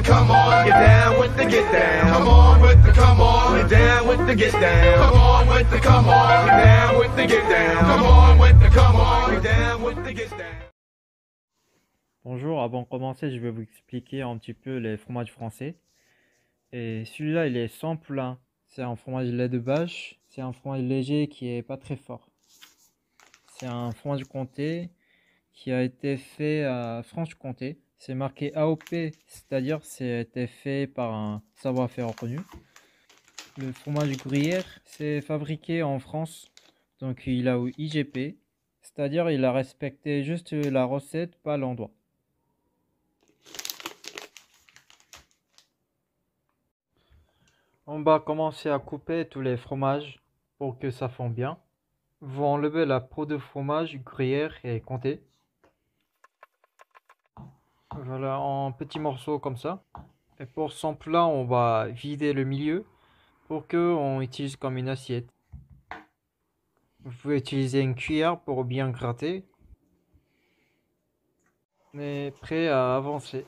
come on, get down with the get down. Come on with the come on, get down with the get down. Come on with the come on, get down with the get down. Come on with the come on, get down with the get down. Bonjour, avant de commencer, je vais vous expliquer un petit peu les fromages français. Et celui-là, il est sans poulain. C'est un fromage lait de vache. C'est un fromage léger qui est pas très fort. C'est un fromage comté qui a été fait à Franche-Comté. C'est marqué AOP, c'est-à-dire c'était fait par un savoir-faire reconnu. Le fromage gruyère, c'est fabriqué en France, donc il a eu IGP, c'est-à-dire il a respecté juste la recette, pas l'endroit. On va commencer à couper tous les fromages pour que ça fonde bien. Vous enlevez la peau de fromage, gruyère et comté. Voilà, en petits morceaux comme ça. Et pour son plat, on va vider le milieu pour qu'on utilise comme une assiette. Vous pouvez utiliser une cuillère pour bien gratter. On est prêt à avancer.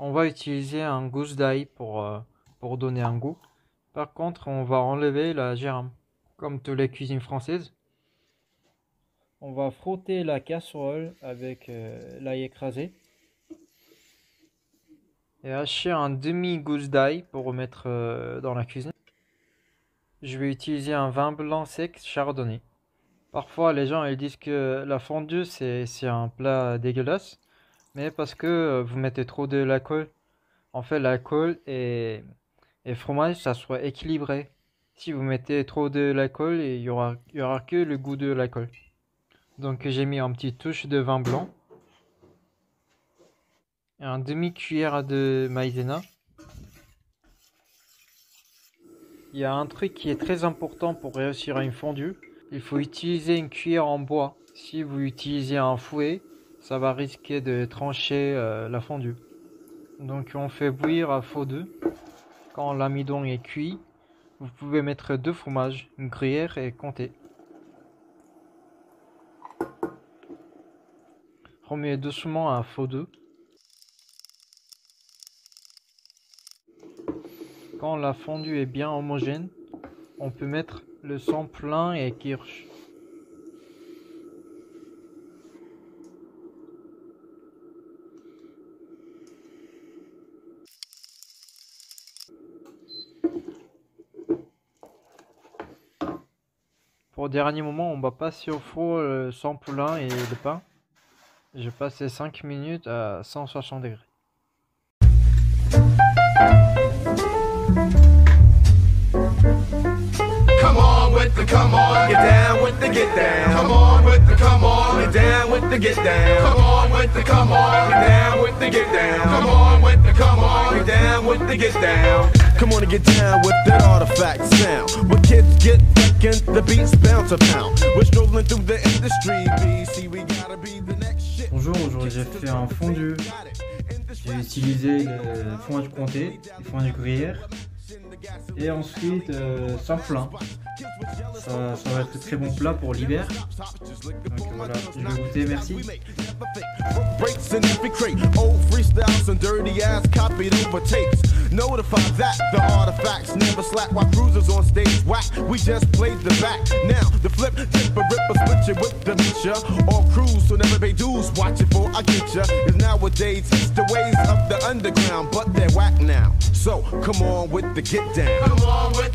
On va utiliser un gousse d'ail pour donner un goût. Par contre, on va enlever la germe, comme toutes les cuisines françaises. On va frotter la casserole avec l'ail écrasé. Et hacher un demi-gousse d'ail pour mettre dans la cuisine. Je vais utiliser un vin blanc sec chardonnay. Parfois, les gens ils disent que la fondue, c'est un plat dégueulasse. Mais parce que vous mettez trop de l'alcool. En fait, l'alcool et fromage, ça soit équilibré. Si vous mettez trop de l'alcool, il y aura que le goût de l'alcool. Donc j'ai mis une petite touche de vin blanc. Et un demi-cuillère de maïzena. Il y a un truc qui est très important pour réussir une fondue. Il faut utiliser une cuillère en bois. Si vous utilisez un fouet, ça va risquer de trancher la fondue. Donc on fait bouillir à feu doux. Quand l'amidon est cuit, vous pouvez mettre deux fromages, une gruyère et comté. Remuez doucement à feu doux. Quand la fondue est bien homogène, on peut mettre le sang plein et kirsch. Pour le dernier moment, on va passer au four le sang poulain et le pain. Je passais 5 minutes à 160 degrés. Come on with the come on, get down with the get down. Come on with the come on, get down with the get down. Come on with the come on, get down with the get down. Come on with the come on, get down with the get down. Come on and get down with that artifact sound. When kids get fucking, the beats bounce a pound. We're strolling through the industry, BC, we gotta be the next shit. Bonjour, aujourd'hui j'ai fait un fondu. J'ai utilisé le fromage comté, le fromage gruyère. Et ensuite sans poulain. Ça va être un très bon plat pour l'hiver. Donc voilà, je vais goûter, merci. Breaks in every crate, old freestyles and dirty ass copied over tapes. Notify that the artifacts never slack while cruisers on stage whack. We just played the back. Now the flip, tip, a ripper, switch it with dementia. All crews so never pay dues. Watch it for I get ya. Is nowadays it's the ways of the underground, but they're whack now. So come on with the get down. Come on with the